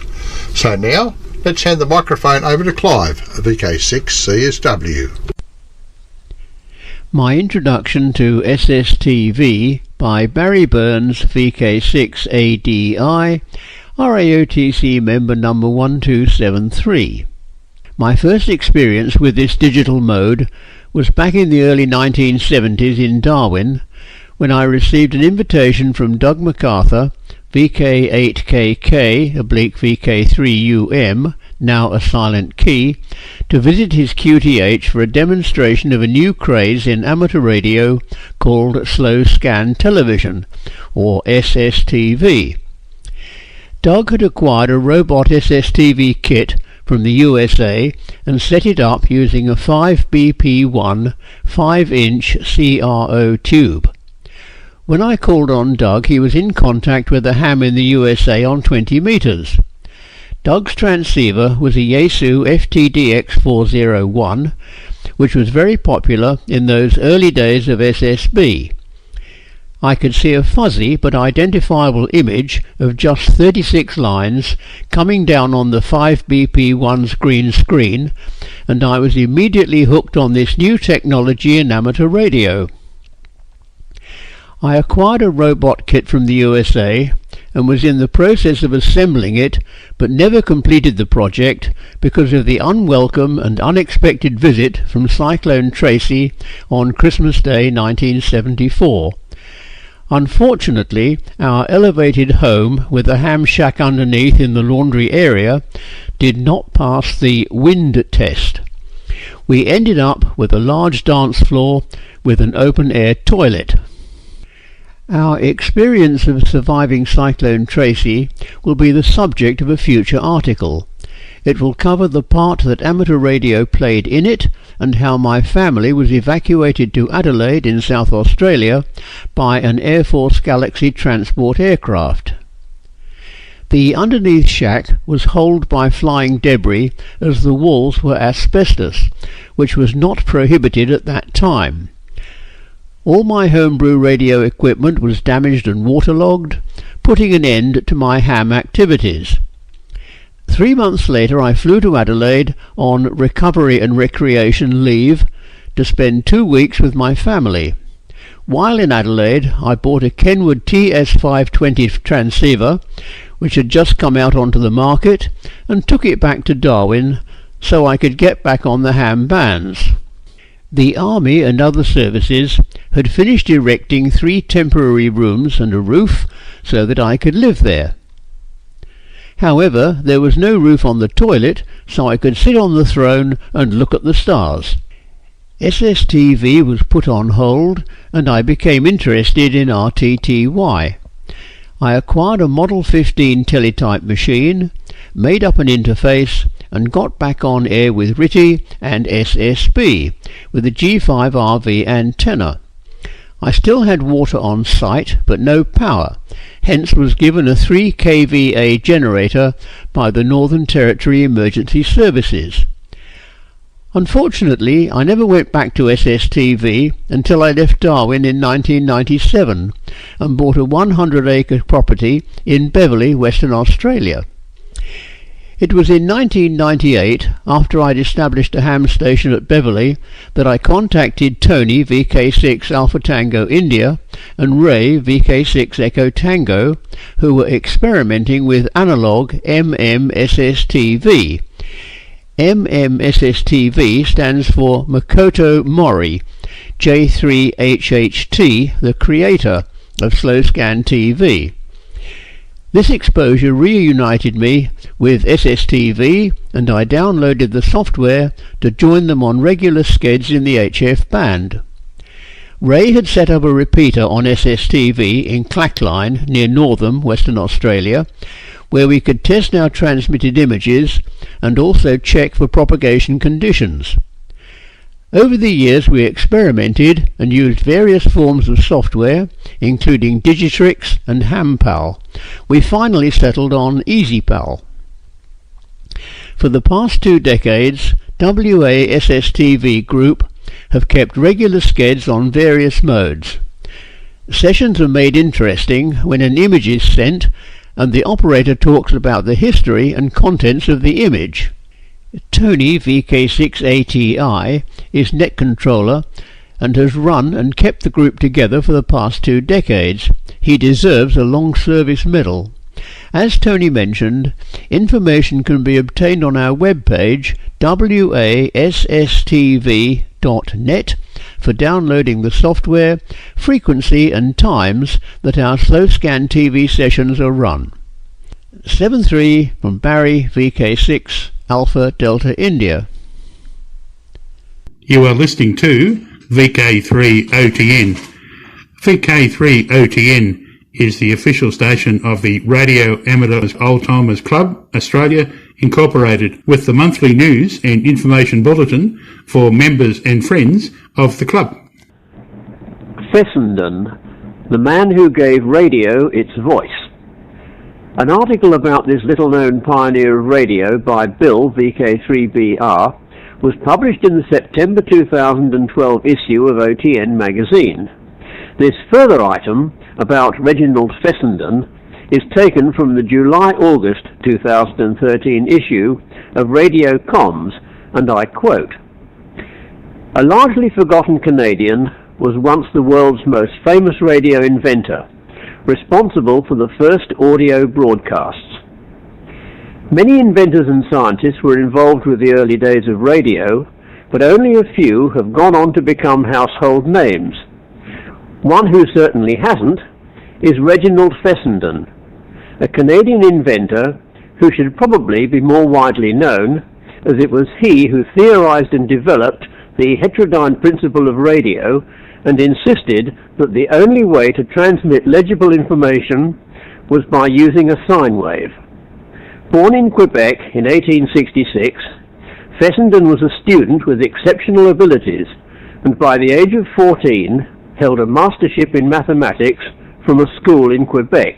So now, let's hand the microphone over to Clive, VK6CSW. My Introduction to SSTV by Barry Burns, VK6ADI, RAOTC member number 1273. My first experience with this digital mode was back in the early 1970s in Darwin, when I received an invitation from Doug MacArthur, VK8KK/VK3UM, now a silent key, to visit his QTH for a demonstration of a new craze in amateur radio called slow scan television, or SSTV. Doug had acquired a robot SSTV kit from the USA and set it up using a 5BP1 5-inch CRO tube. When I called on Doug, he was in contact with a ham in the USA on 20 meters. Doug's transceiver was a Yaesu FTDX401, which was very popular in those early days of SSB. I could see a fuzzy but identifiable image of just 36 lines coming down on the 5BP1's green screen, and I was immediately hooked on this new technology in amateur radio. I acquired a robot kit from the USA and was in the process of assembling it, but never completed the project because of the unwelcome and unexpected visit from Cyclone Tracy on Christmas Day 1974. Unfortunately, our elevated home with a ham shack underneath in the laundry area did not pass the wind test. We ended up with a large dance floor with an open-air toilet. Our experience of surviving Cyclone Tracy will be the subject of a future article. It will cover the part that amateur radio played in it and how my family was evacuated to Adelaide in South Australia by an Air Force Galaxy transport aircraft. The underneath shack was holed by flying debris as the walls were asbestos, which was not prohibited at that time. All my homebrew radio equipment was damaged and waterlogged, putting an end to my ham activities. 3 months later I flew to Adelaide on recovery and recreation leave to spend 2 weeks with my family. While in Adelaide I bought a Kenwood TS520 transceiver, which had just come out onto the market, and took it back to Darwin so I could get back on the ham bands. The Army and other services had finished erecting 3 temporary rooms and a roof so that I could live there. However, there was no roof on the toilet, so I could sit on the throne and look at the stars. SSTV was put on hold, and I became interested in RTTY. I acquired a Model 15 teletype machine, made up an interface, and got back on air with RTTY and SSB with a G5RV antenna. I still had water on site, but no power, hence was given a 3 kVA generator by the Northern Territory Emergency Services. Unfortunately, I never went back to SSTV until I left Darwin in 1997 and bought a 100-acre property in Beverley, Western Australia. It was in 1998, after I'd established a ham station at Beverley, that I contacted Tony VK6 Alpha Tango India and Ray VK6 Echo Tango, who were experimenting with analog MMSSTV. MMSSTV stands for Makoto Mori, J3HHT, the creator of Slow Scan TV. This exposure reunited me with SSTV, and I downloaded the software to join them on regular skeds in the HF band. Ray had set up a repeater on SSTV in Clackline near Northam, Western Australia, where we could test our transmitted images and also check for propagation conditions. Over the years we experimented and used various forms of software, including Digitrix and HamPal. We finally settled on EasyPal. For the past 2 decades, WASSTV Group have kept regular skeds on various modes. Sessions are made interesting when an image is sent and the operator talks about the history and contents of the image. Tony VK6ATI is net controller and has run and kept the group together for the past 2 decades. He deserves a long service medal. As Tony mentioned, information can be obtained on our webpage wasstv.net for downloading the software, frequency and times that our slow scan TV sessions are run. 7-3 from Barry VK6 Alpha Delta India. You are listening to VK3OTN. VK3OTN is the official station of the Radio Amateurs Old Timers Club, Australia, Incorporated, with the monthly news and information bulletin for members and friends of the club. Fessenden, the man who gave radio its voice. An article about this little-known pioneer of radio by Bill, VK3BR, was published in the September 2012 issue of OTN magazine. This further item about Reginald Fessenden is taken from the July-August 2013 issue of Radio Comms, and I quote, "A largely forgotten Canadian was once the world's most famous radio inventor, responsible for the first audio broadcasts. Many inventors and scientists were involved with the early days of radio, but only a few have gone on to become household names. One who certainly hasn't is Reginald Fessenden, a Canadian inventor who should probably be more widely known, as it was he who theorized and developed the heterodyne principle of radio and insisted that the only way to transmit legible information was by using a sine wave. Born in Quebec in 1866, Fessenden was a student with exceptional abilities, and by the age of 14 held a mastership in mathematics from a school in Quebec.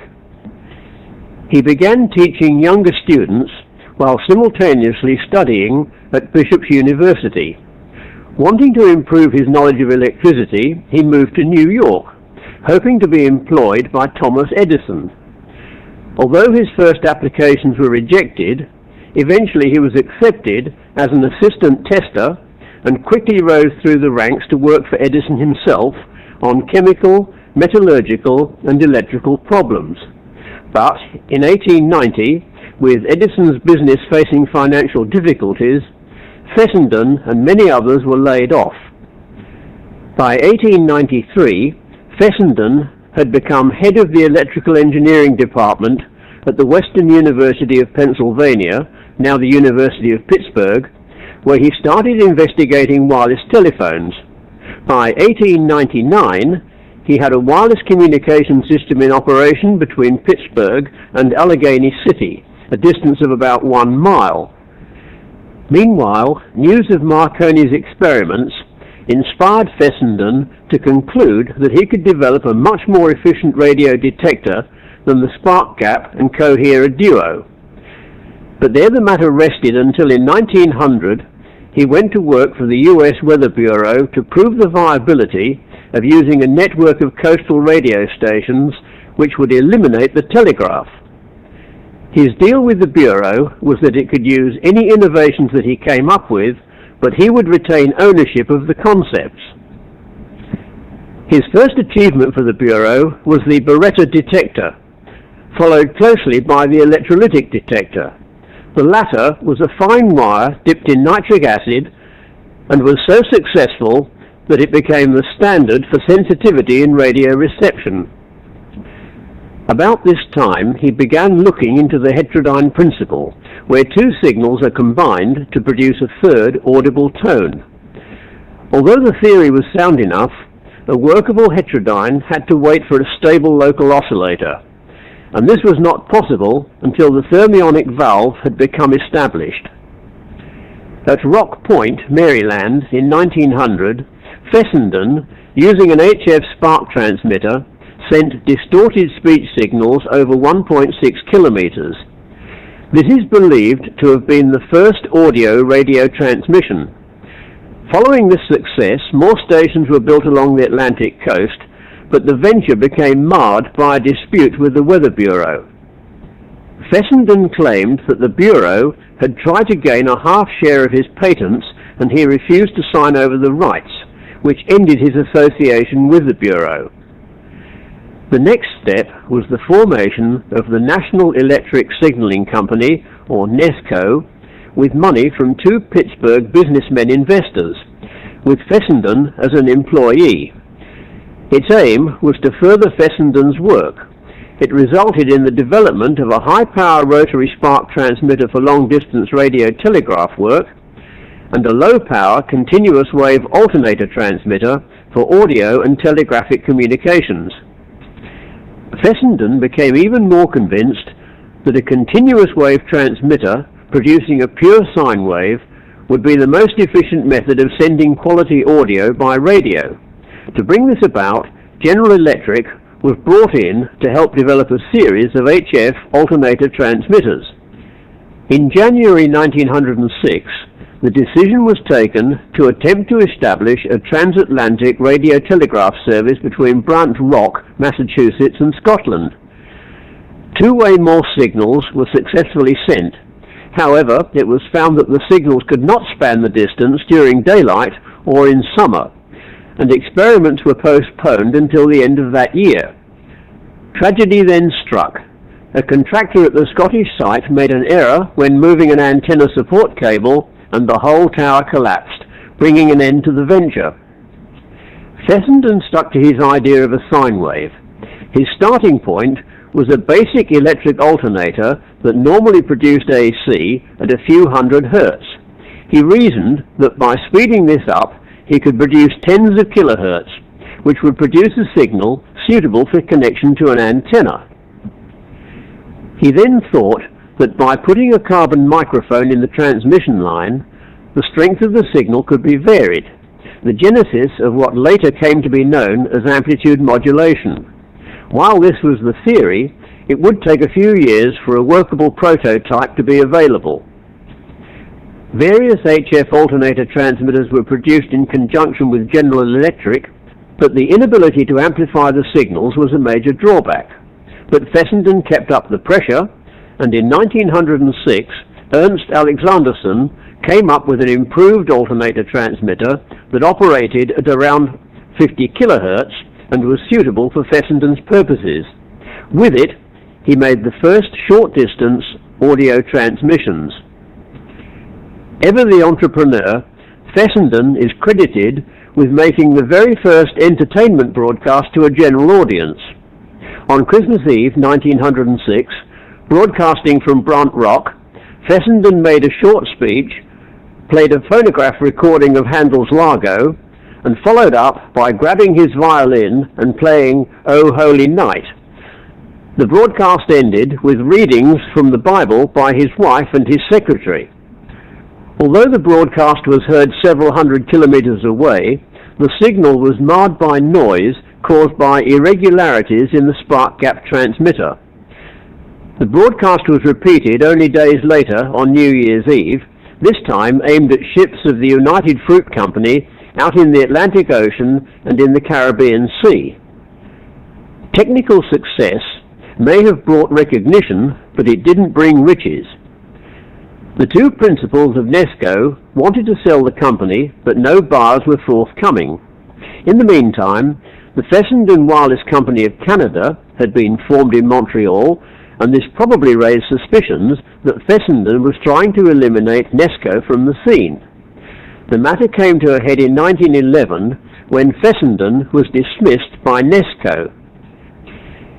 He began teaching younger students while simultaneously studying at Bishop's University. Wanting to improve his knowledge of electricity, he moved to New York, hoping to be employed by Thomas Edison. Although his first applications were rejected, eventually he was accepted as an assistant tester and quickly rose through the ranks to work for Edison himself on chemical, metallurgical and electrical problems. But in 1890, with Edison's business facing financial difficulties, Fessenden and many others were laid off. By 1893, Fessenden had become head of the electrical engineering department at the Western University of Pennsylvania, now the University of Pittsburgh, where he started investigating wireless telephones. By 1899, he had a wireless communication system in operation between Pittsburgh and Allegheny City, a distance of about 1 mile. Meanwhile, news of Marconi's experiments inspired Fessenden to conclude that he could develop a much more efficient radio detector than the spark gap and coherer duo. But there the matter rested until in 1900 he went to work for the US Weather Bureau to prove the viability of using a network of coastal radio stations which would eliminate the telegraph. His deal with the Bureau was that it could use any innovations that he came up with, but he would retain ownership of the concepts. His first achievement for the Bureau was the Barretta detector, followed closely by the electrolytic detector. The latter was a fine wire dipped in nitric acid and was so successful that it became the standard for sensitivity in radio reception. About this time, he began looking into the heterodyne principle, where two signals are combined to produce a third audible tone. Although the theory was sound enough, a workable heterodyne had to wait for a stable local oscillator, and this was not possible until the thermionic valve had become established. At Rock Point, Maryland, in 1900, Fessenden, using an HF spark transmitter, sent distorted speech signals over 1.6 kilometers. This is believed to have been the first audio radio transmission. Following this success, more stations were built along the Atlantic coast, but the venture became marred by a dispute with the Weather Bureau. Fessenden claimed that the Bureau had tried to gain a half share of his patents and he refused to sign over the rights, which ended his association with the Bureau. The next step was the formation of the National Electric Signaling Company, or NESCO, with money from two Pittsburgh businessmen investors, with Fessenden as an employee. Its aim was to further Fessenden's work. It resulted in the development of a high-power rotary spark transmitter for long-distance radio telegraph work and a low-power continuous wave alternator transmitter for audio and telegraphic communications. Fessenden became even more convinced that a continuous wave transmitter producing a pure sine wave would be the most efficient method of sending quality audio by radio. To bring this about, General Electric was brought in to help develop a series of HF alternator transmitters. In January 1906, the decision was taken to attempt to establish a transatlantic radio telegraph service between Brant Rock, Massachusetts and Scotland. Two-way Morse signals were successfully sent. However, it was found that the signals could not span the distance during daylight or in summer, and experiments were postponed until the end of that year. Tragedy then struck. A contractor at the Scottish site made an error when moving an antenna support cable, and the whole tower collapsed, bringing an end to the venture. Fessenden stuck to his idea of a sine wave. His starting point was a basic electric alternator that normally produced AC at a few hundred hertz. He reasoned that by speeding this up, he could produce tens of kilohertz, which would produce a signal suitable for connection to an antenna. He then thought that by putting a carbon microphone in the transmission line, the strength of the signal could be varied, the genesis of what later came to be known as amplitude modulation. While this was the theory, it would take a few years for a workable prototype to be available. Various HF alternator transmitters were produced in conjunction with General Electric, but the inability to amplify the signals was a major drawback. But Fessenden kept up the pressure, and in 1906 Ernst Alexanderson came up with an improved alternator transmitter that operated at around 50 kilohertz and was suitable for Fessenden's purposes. With it, he made the first short-distance audio transmissions. Ever the entrepreneur, Fessenden is credited with making the very first entertainment broadcast to a general audience. On Christmas Eve 1906, broadcasting from Brant Rock, Fessenden made a short speech, played a phonograph recording of Handel's Largo, and followed up by grabbing his violin and playing O Holy Night. The broadcast ended with readings from the Bible by his wife and his secretary. Although the broadcast was heard several hundred kilometers away, the signal was marred by noise caused by irregularities in the spark gap transmitter. The broadcast was repeated only days later on New Year's Eve, this time aimed at ships of the United Fruit Company out in the Atlantic Ocean and in the Caribbean Sea. Technical success may have brought recognition, but it didn't bring riches. The two principals of Nesco wanted to sell the company, but no buyers were forthcoming. In the meantime, the Fessenden Wireless Company of Canada had been formed in Montreal, and this probably raised suspicions that Fessenden was trying to eliminate Nesco from the scene. The matter came to a head in 1911 when Fessenden was dismissed by Nesco.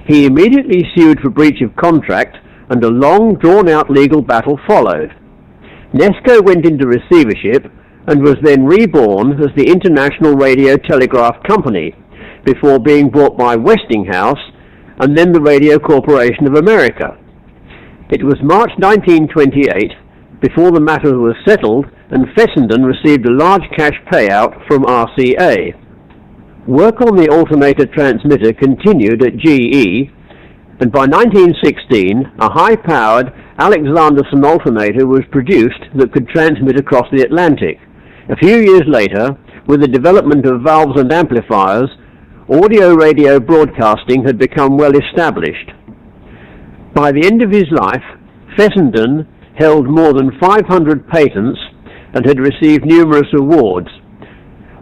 He immediately sued for breach of contract, and a long, drawn-out legal battle followed. Nesco went into receivership and was then reborn as the International Radio Telegraph Company, before being bought by Westinghouse and then the Radio Corporation of America. It was March 1928 before the matter was settled and Fessenden received a large cash payout from RCA. Work on the alternator transmitter continued at GE, and by 1916 a high-powered Alexanderson alternator was produced that could transmit across the Atlantic. A few years later, with the development of valves and amplifiers, audio-radio broadcasting had become well established. By the end of his life, Fessenden held more than 500 patents and had received numerous awards.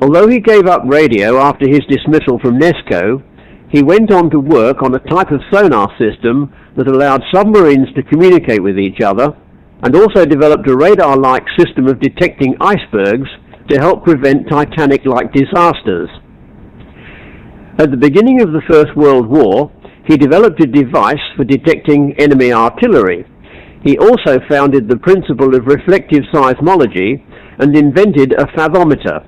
Although he gave up radio after his dismissal from Nesco, he went on to work on a type of sonar system that allowed submarines to communicate with each other, and also developed a radar-like system of detecting icebergs to help prevent Titanic-like disasters. At the beginning of the First World War, he developed a device for detecting enemy artillery. He also founded the principle of reflective seismology and invented a fathometer,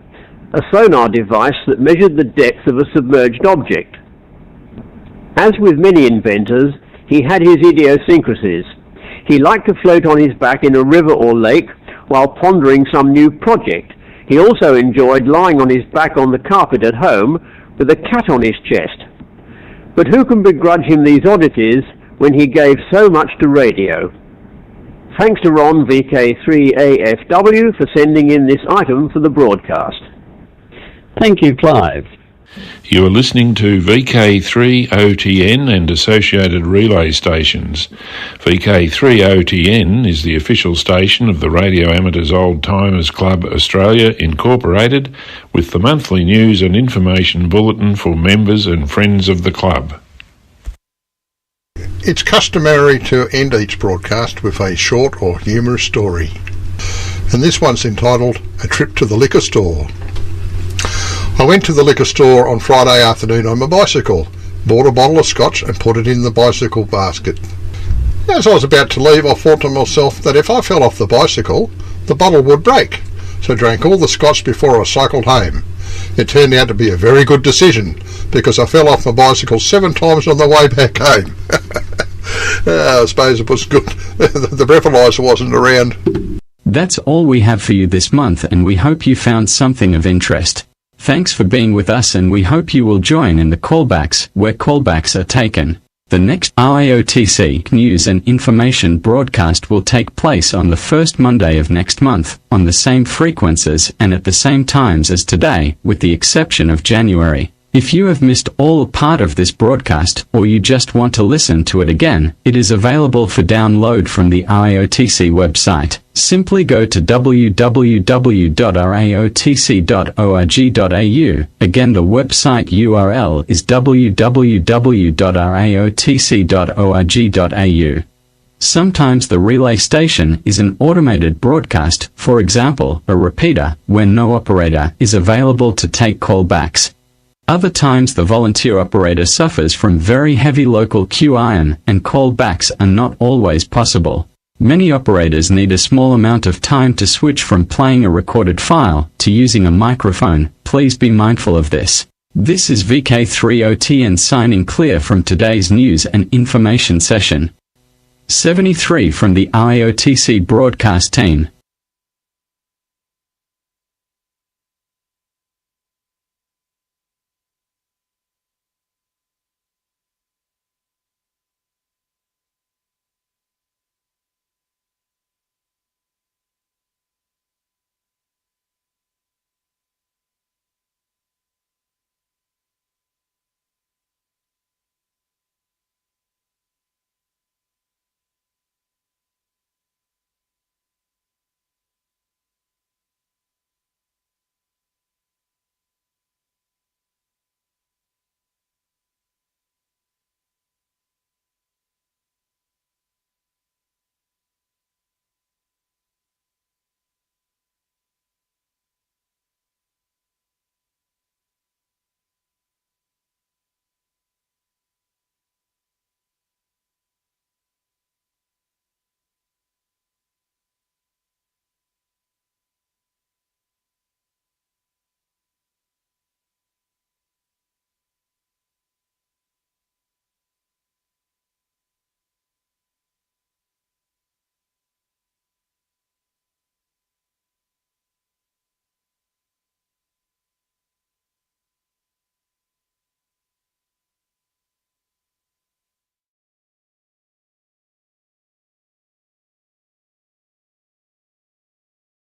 a sonar device that measured the depth of a submerged object. As with many inventors, he had his idiosyncrasies. He liked to float on his back in a river or lake while pondering some new project. He also enjoyed lying on his back on the carpet at home with a cat on his chest. But who can begrudge him these oddities when he gave so much to radio? Thanks to Ron VK3AFW for sending in this item for the broadcast. Thank you, Clive. You are listening to VK3OTN and associated relay stations. VK3OTN is the official station of the Radio Amateurs Old Timers Club Australia Incorporated, with the monthly news and information bulletin for members and friends of the club. It's customary to end each broadcast with a short or humorous story, and this one's entitled A Trip to the Liquor Store. I went to the liquor store on Friday afternoon on my bicycle, bought a bottle of scotch and put it in the bicycle basket. As I was about to leave, I thought to myself that if I fell off the bicycle, the bottle would break, so I drank all the scotch before I cycled home. It turned out to be a very good decision, because I fell off my bicycle 7 times on the way back home. I suppose it was good. The breathalyzer wasn't around. That's all we have for you this month, and we hope you found something of interest. Thanks for being with us, and we hope you will join in the callbacks, where callbacks are taken. The next IOTC news and information broadcast will take place on the first Monday of next month, on the same frequencies and at the same times as today, with the exception of January. If you have missed all or part of this broadcast, or you just want to listen to it again, it is available for download from the IOTC website. Simply go to www.raotc.org.au. Again, the website URL is www.raotc.org.au. Sometimes the relay station is an automated broadcast, for example, a repeater, where no operator is available to take callbacks. Other times the volunteer operator suffers from very heavy local queue iron, and callbacks are not always possible. Many operators need a small amount of time to switch from playing a recorded file to using a microphone. Please be mindful of this. This is VK3OTN signing clear from today's news and information session. 73 from the IOTC broadcast team.